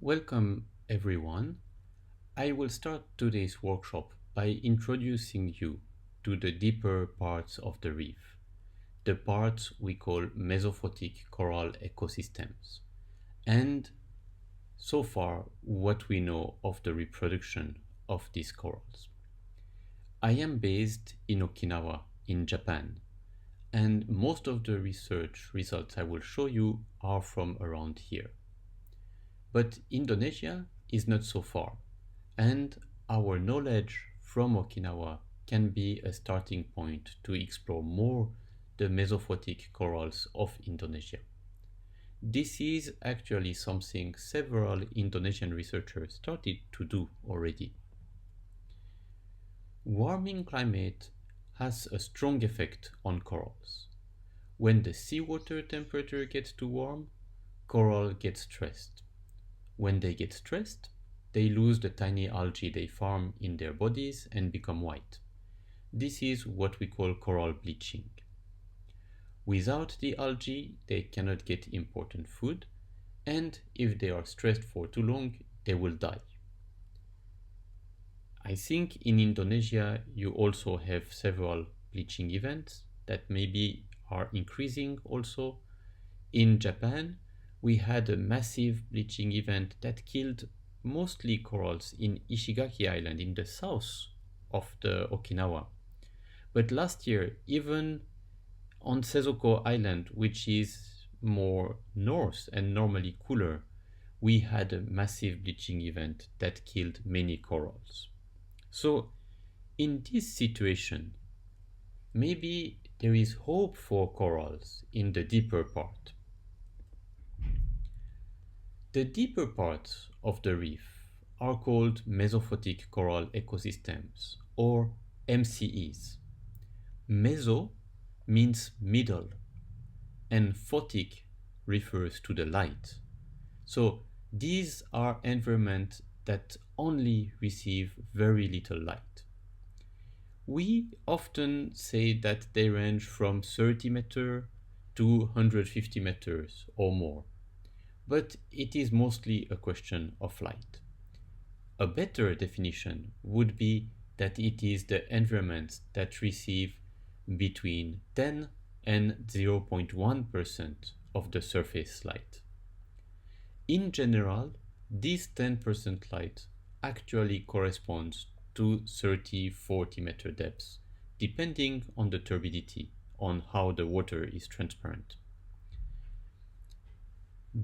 Welcome everyone. I will start today's workshop by introducing you to the deeper parts of the reef, the parts we call mesophotic coral ecosystems, and so far what we know of the reproduction of these corals. I am based in Okinawa in Japan, and most of the research results I will show you are from around here. But Indonesia is not so far, and our knowledge from Okinawa can be a starting point to explore more the mesophotic corals of Indonesia. This is actually something several Indonesian researchers started to do already. Warming climate has a strong effect on corals. When the seawater temperature gets too warm, coral gets stressed. When they get stressed, they lose the tiny algae they farm in their bodies and become white. This is what we call coral bleaching. Without the algae, they cannot get important food, and if they are stressed for too long, they will die. I think in Indonesia you also have several bleaching events that maybe are increasing also. In Japan, we had a massive bleaching event that killed mostly corals in Ishigaki Island in the south of the Okinawa. But last year, even on Sezoko Island, which is more north and normally cooler, we had a massive bleaching event that killed many corals. So in this situation, maybe there is hope for corals in the deeper part. The deeper parts of the reef are called mesophotic coral ecosystems, or MCEs. Meso means middle, and photic refers to the light. So these are environments that only receive very little light. We often say that they range from 30 meters to 150 meters or more, but it is mostly a question of light. A better definition would be that it is the environments that receive between 10 and 0.1% of the surface light. In general, this 10% light actually corresponds to 30-40 meter depths, depending on the turbidity, on how the water is transparent.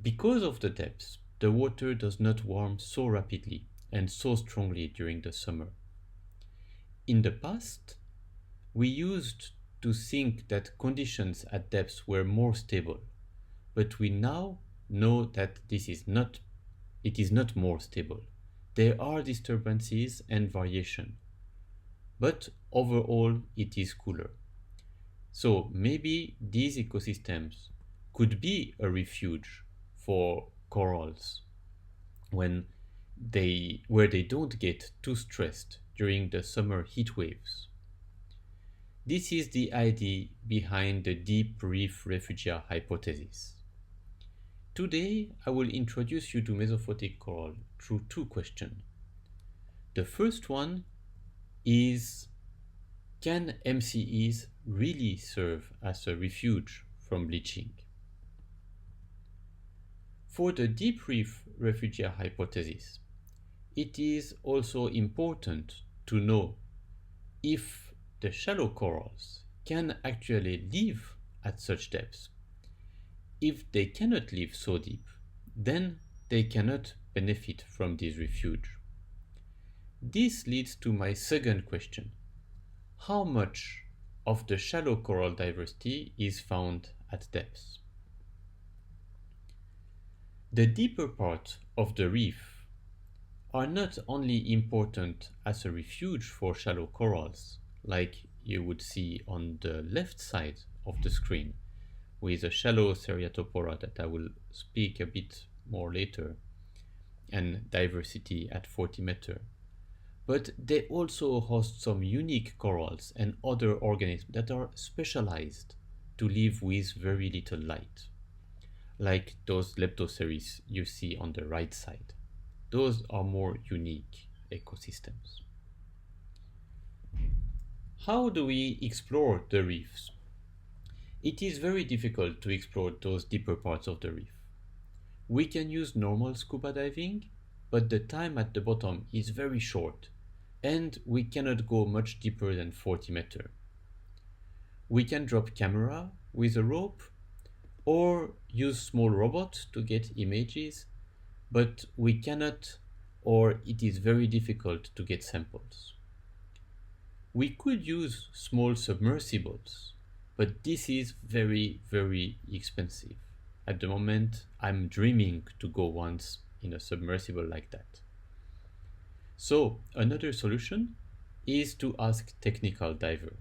Because of the depths, the water does not warm so rapidly and so strongly during the summer. In the past, we used to think that conditions at depths were more stable, but we now know that it is not more stable. There are disturbances and variation, but overall it is cooler. So maybe these ecosystems could be a refuge for corals where they don't get too stressed during the summer heat waves. This is the idea behind the deep reef refugia hypothesis. Today, I will introduce you to mesophotic coral through two questions. The first one is, can MCEs really serve as a refuge from bleaching? For the deep reef refugia hypothesis, it is also important to know if the shallow corals can actually live at such depths. If they cannot live so deep, then they cannot benefit from this refuge. This leads to my second question. How much of the shallow coral diversity is found at depths? The deeper parts of the reef are not only important as a refuge for shallow corals, like you would see on the left side of the screen, with a shallow Seriatopora that I will speak a bit more later, and diversity at 40 meters. But they also host some unique corals and other organisms that are specialized to live with very little light, like those Leptoceres you see on the right side. Those are more unique ecosystems. How do we explore the reefs? It is very difficult to explore those deeper parts of the reef. We can use normal scuba diving, but the time at the bottom is very short, and we cannot go much deeper than 40 meters. We can drop camera with a rope or use small robots to get images, but we cannot, or it is very difficult to get samples. We could use small submersibles, but this is very, very expensive. At the moment, I'm dreaming to go once in a submersible like that. So, another solution is to ask technical diver.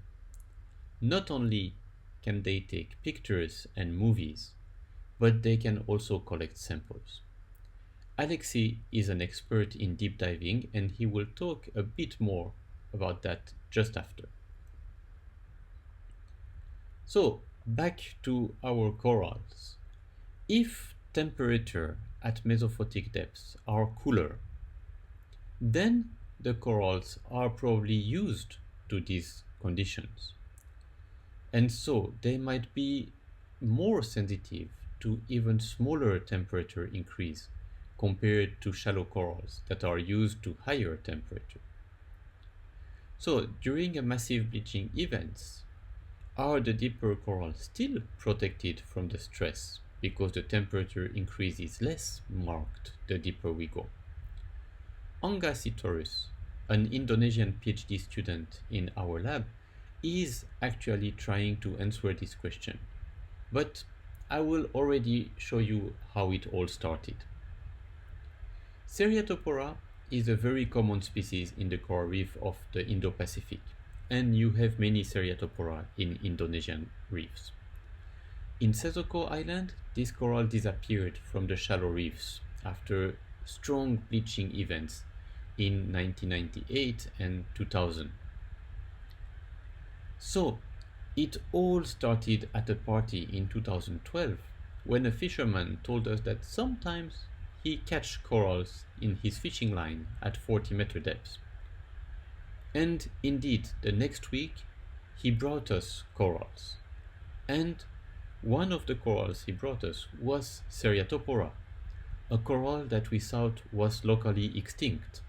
Not only can they take pictures and movies, but they can also collect samples. Alexei is an expert in deep diving and he will talk a bit more about that just after. So, back to our corals. If temperature at mesophotic depths are cooler, then the corals are probably used to these conditions. And so they might be more sensitive to even smaller temperature increase compared to shallow corals that are used to higher temperature. So during a massive bleaching events, are the deeper corals still protected from the stress because the temperature increase is less marked the deeper we go? Angga Sitorus, an Indonesian PhD student in our lab, is actually trying to answer this question. But I will already show you how it all started. Seriatopora is a very common species in the coral reef of the Indo-Pacific, and you have many Seriatopora in Indonesian reefs. In Sesoko Island, this coral disappeared from the shallow reefs after strong bleaching events in 1998 and 2000. So, it all started at a party in 2012 when a fisherman told us that sometimes he catch corals in his fishing line at 40-meter depth. And indeed, the next week he brought us corals. And one of the corals he brought us was Seriatopora, a coral that we thought was locally extinct.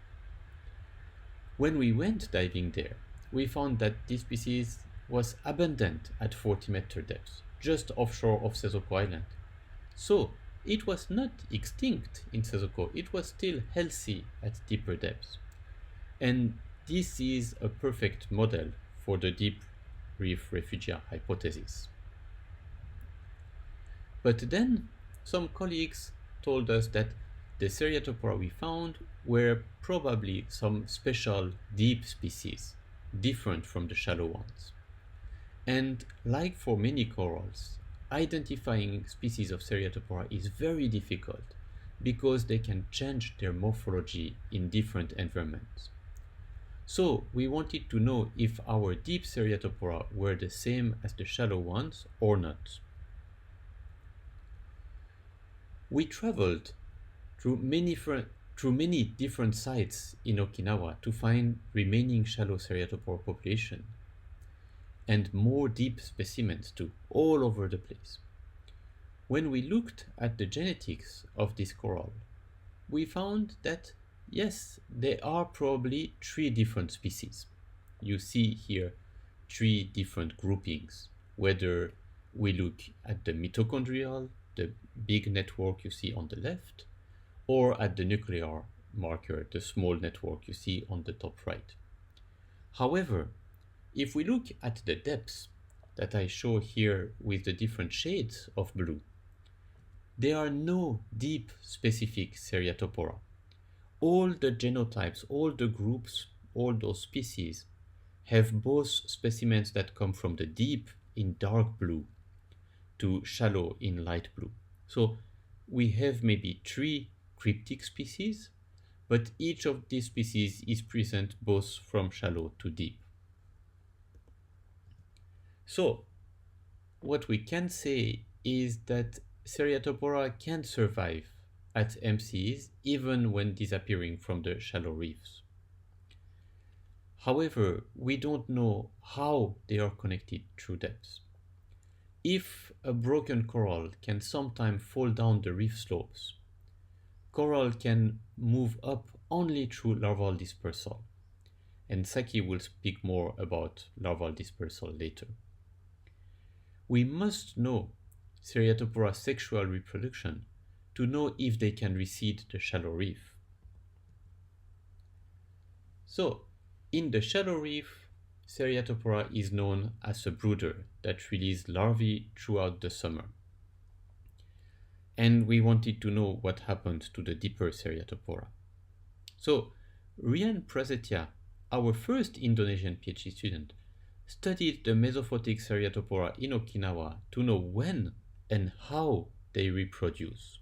When we went diving there, we found that this species was abundant at 40-meter depth, just offshore of Sesoko Island. So, it was not extinct in Sesoko, it was still healthy at deeper depths. And this is a perfect model for the deep reef refugia hypothesis. But then, some colleagues told us that the Seriatopora we found were probably some special deep species, different from the shallow ones. And like for many corals, identifying species of Seriatopora is very difficult because they can change their morphology in different environments. So we wanted to know if our deep Seriatopora were the same as the shallow ones or not. We traveled through many different sites in Okinawa to find remaining shallow Seriatopora population and more deep specimens too, all over the place. When we looked at the genetics of this coral, we found that yes, there are probably 3 different species. You see here 3 different groupings, whether we look at the mitochondrial, the big network you see on the left, or at the nuclear marker, the small network you see on the top right. However, if we look at the depths that I show here with the different shades of blue, there are no deep specific Seriatopora. All the genotypes, all the groups, all those species have both specimens that come from the deep in dark blue to shallow in light blue. So we have maybe 3 cryptic species, but each of these species is present both from shallow to deep. So what we can say is that Seriatopora can survive at MCEs even when disappearing from the shallow reefs. However, we don't know how they are connected through depths. If a broken coral can sometimes fall down the reef slopes, coral can move up only through larval dispersal, and Saki will speak more about larval dispersal later. We must know Seriatopora's sexual reproduction to know if they can reseed the shallow reef. So, in the shallow reef, Seriatopora is known as a brooder that releases larvae throughout the summer. And we wanted to know what happened to the deeper Seriatopora. So, Rian Prasetya, our first Indonesian PhD student, studied the mesophotic Seriatopora in Okinawa to know when and how they reproduce.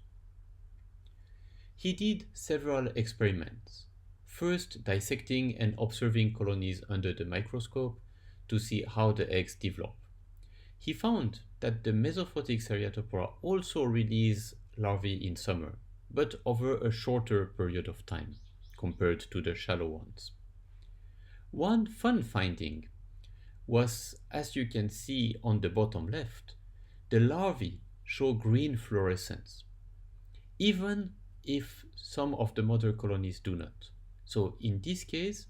He did several experiments, first dissecting and observing colonies under the microscope to see how the eggs develop. He found that the mesophotic Seriatopora also release larvae in summer, but over a shorter period of time compared to the shallow ones. One fun finding was, as you can see on the bottom left, the larvae show green fluorescence, even if some of the mother colonies do not. So in this case,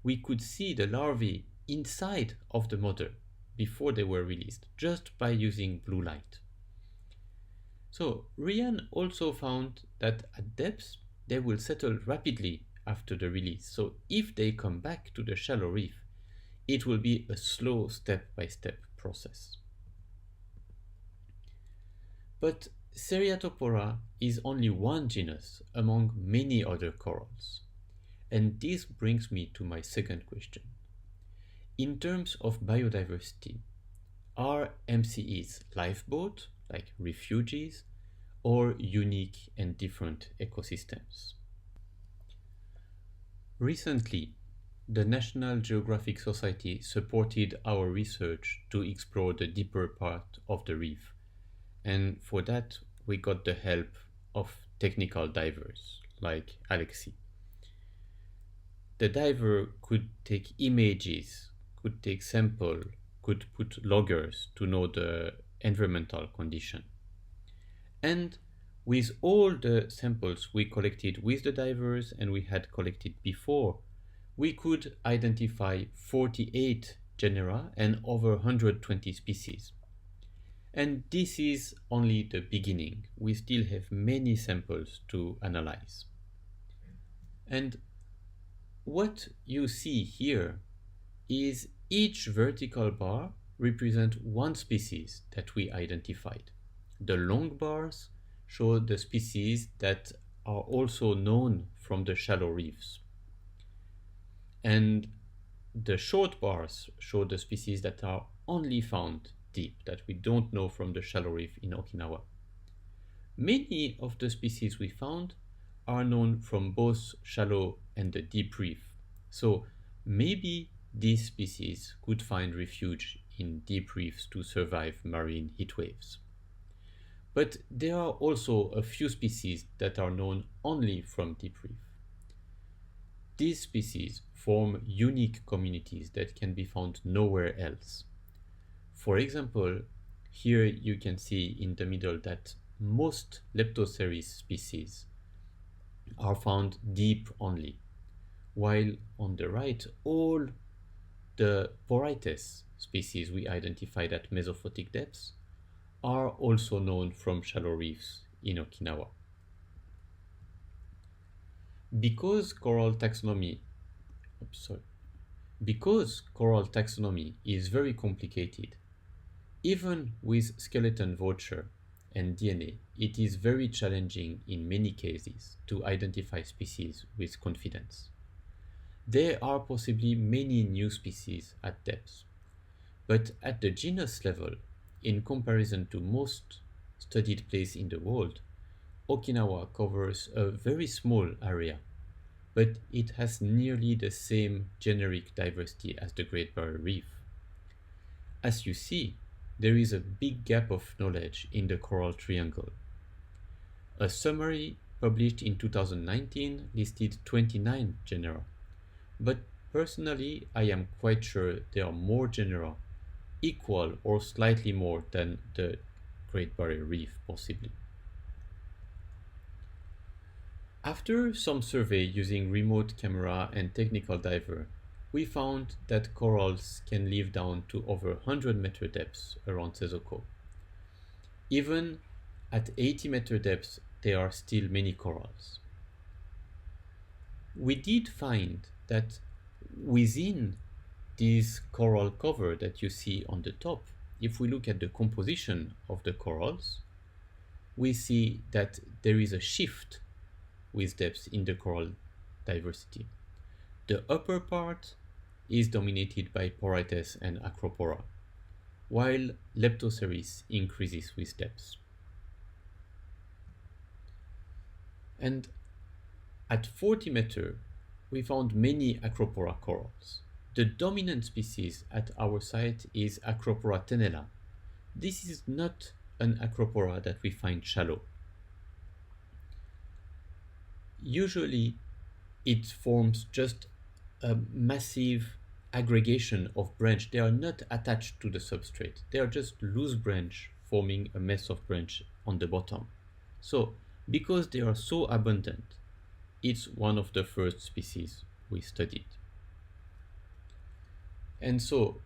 we could see the larvae inside of the mother before they were released, just by using blue light. So Rian also found that at depths, they will settle rapidly after the release. So if they come back to the shallow reef, it will be a slow step-by-step process. But Seriatopora is only one genus among many other corals. And this brings me to my second question. In terms of biodiversity, are MCEs lifeboats, like refugees, or unique and different ecosystems? Recently, the National Geographic Society supported our research to explore the deeper part of the reef, and for that we got the help of technical divers like Alexi. The diver could take images, could take samples, could put loggers to know the environmental condition. And with all the samples we collected with the divers and we had collected before, we could identify 48 genera and over 120 species. And this is only the beginning. We still have many samples to analyze. And what you see here is each vertical bar represents one species that we identified. The long bars show the species that are also known from the shallow reefs. And the short bars show the species that are only found deep, that we don't know from the shallow reef in Okinawa. Many of the species we found are known from both shallow and the deep reef. So maybe these species could find refuge in deep reefs to survive marine heat waves. But there are also a few species that are known only from deep reef. These species form unique communities that can be found nowhere else. For example, here you can see in the middle that most Leptoceres species are found deep only, while on the right, all the Porites species we identified at mesophotic depths are also known from shallow reefs in Okinawa. Because coral taxonomy is very complicated, even with skeleton voucher and DNA, it is very challenging in many cases to identify species with confidence. There are possibly many new species at depth, but at the genus level, in comparison to most studied places in the world, Okinawa covers a very small area, but it has nearly the same generic diversity as the Great Barrier Reef. As you see, there is a big gap of knowledge in the coral triangle. A summary published in 2019 listed 29 genera, but personally I am quite sure there are more genera, equal or slightly more than the Great Barrier Reef possibly. After some survey using remote camera and technical diver, we found that corals can live down to over 100-meter depths around Sesoko. Even at 80-meter depths, there are still many corals. We did find that within this coral cover that you see on the top, if we look at the composition of the corals, we see that there is a shift with depth in the coral diversity. The upper part is dominated by Porites and Acropora, while Leptoceris increases with depth. And at 40 meter, we found many Acropora corals. The dominant species at our site is Acropora tenella. This is not an Acropora that we find shallow. Usually, it forms just a massive aggregation of branch. They are not attached to the substrate. They are just loose branch forming a mess of branch on the bottom. So, because they are so abundant, it's one of the first species we studied. And so,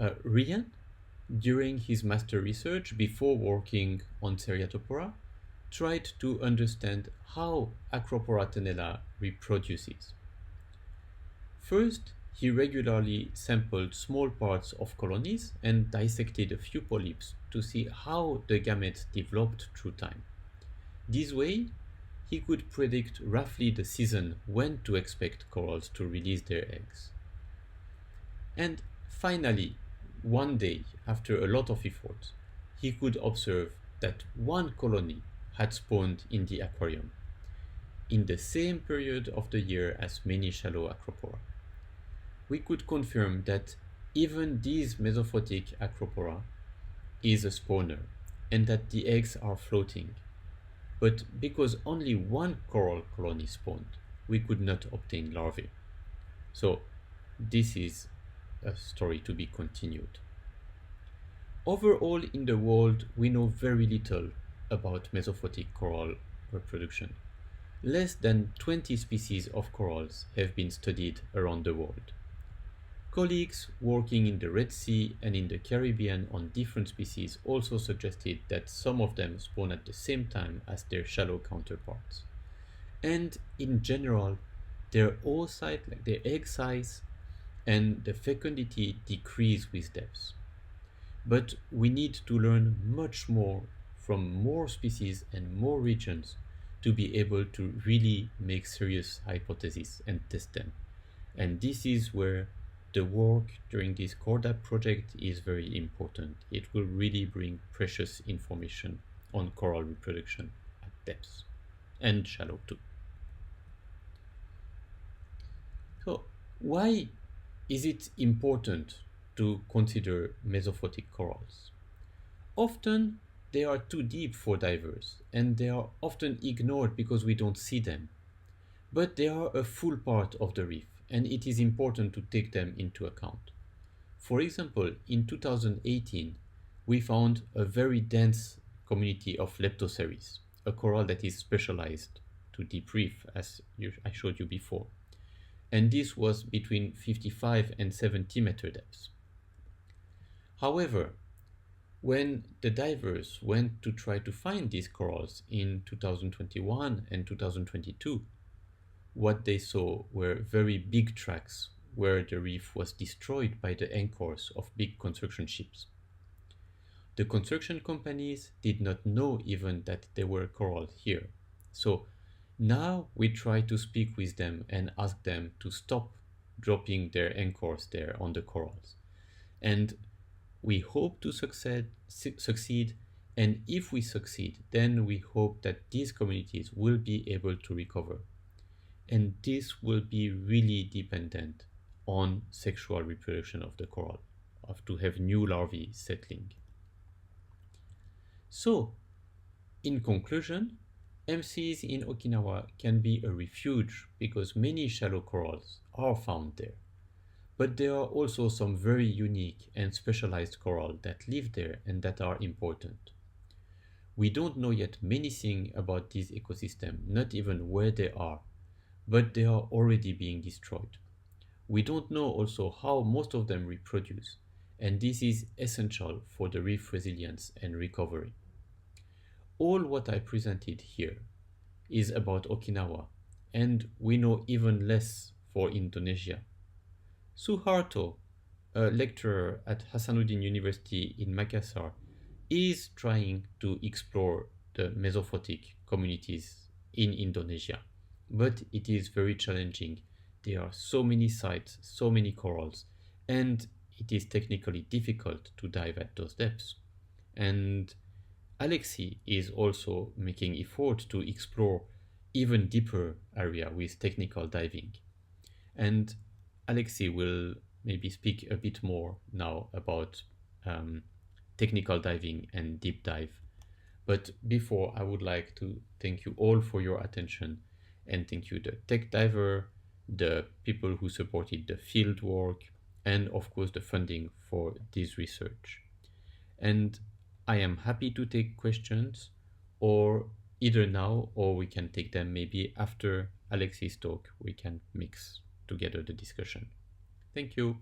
Rian, during his master research, before working on Seriatopora, tried to understand how Acropora tenella reproduces. First, he regularly sampled small parts of colonies and dissected a few polyps to see how the gametes developed through time. This way, he could predict roughly the season when to expect corals to release their eggs. And finally, one day, after a lot of effort, he could observe that one colony had spawned in the aquarium in the same period of the year as many shallow Acropora. We could confirm that even this mesophotic Acropora is a spawner and that the eggs are floating. But because only one coral colony spawned, we could not obtain larvae. So this is a story to be continued. Overall in the world, we know very little about mesophotic coral reproduction. Less than 20 species of corals have been studied around the world. Colleagues working in the Red Sea and in the Caribbean on different species also suggested that some of them spawn at the same time as their shallow counterparts. And in general, their oocyte, like their egg size and the fecundity decrease with depth. But we need to learn much more from more species and more regions to be able to really make serious hypotheses and test them. And this is where the work during this CORDAP project is very important. It will really bring precious information on coral reproduction at depth and shallow too. So why is it important to consider mesophotic corals? Often they are too deep for divers and they are often ignored because we don't see them. But they are a full part of the reef and it is important to take them into account. For example, in 2018, we found a very dense community of Leptoceris, a coral that is specialized to deep reef, as I showed you before. And this was between 55 and 70 meter depths. However, when the divers went to try to find these corals in 2021 and 2022, what they saw were very big tracks where the reef was destroyed by the anchors of big construction ships. The construction companies did not know even that there were corals here. So now we try to speak with them and ask them to stop dropping their anchors there on the corals. And we hope to succeed, and if we succeed, then we hope that these communities will be able to recover. And this will be really dependent on sexual reproduction of the coral, to have new larvae settling. So, in conclusion, MCs in Okinawa can be a refuge because many shallow corals are found there. But there are also some very unique and specialized coral that live there and that are important. We don't know yet many things about these ecosystems, not even where they are, but they are already being destroyed. We don't know also how most of them reproduce, and this is essential for the reef resilience and recovery. All what I presented here is about Okinawa, and we know even less for Indonesia. Suharto, a lecturer at Hasanuddin University in Makassar, is trying to explore the mesophotic communities in Indonesia, but it is very challenging. There are so many sites, so many corals, and it is technically difficult to dive at those depths. And Alexei is also making effort to explore even deeper area with technical diving. And Alexei will maybe speak a bit more now about um, technical diving and deep dive. But before, I would like to thank you all for your attention and thank you the tech diver, the people who supported the field work, and of course the funding for this research. And I am happy to take questions or either now or we can take them maybe after Alexei's talk. We can mix together the discussion. Thank you.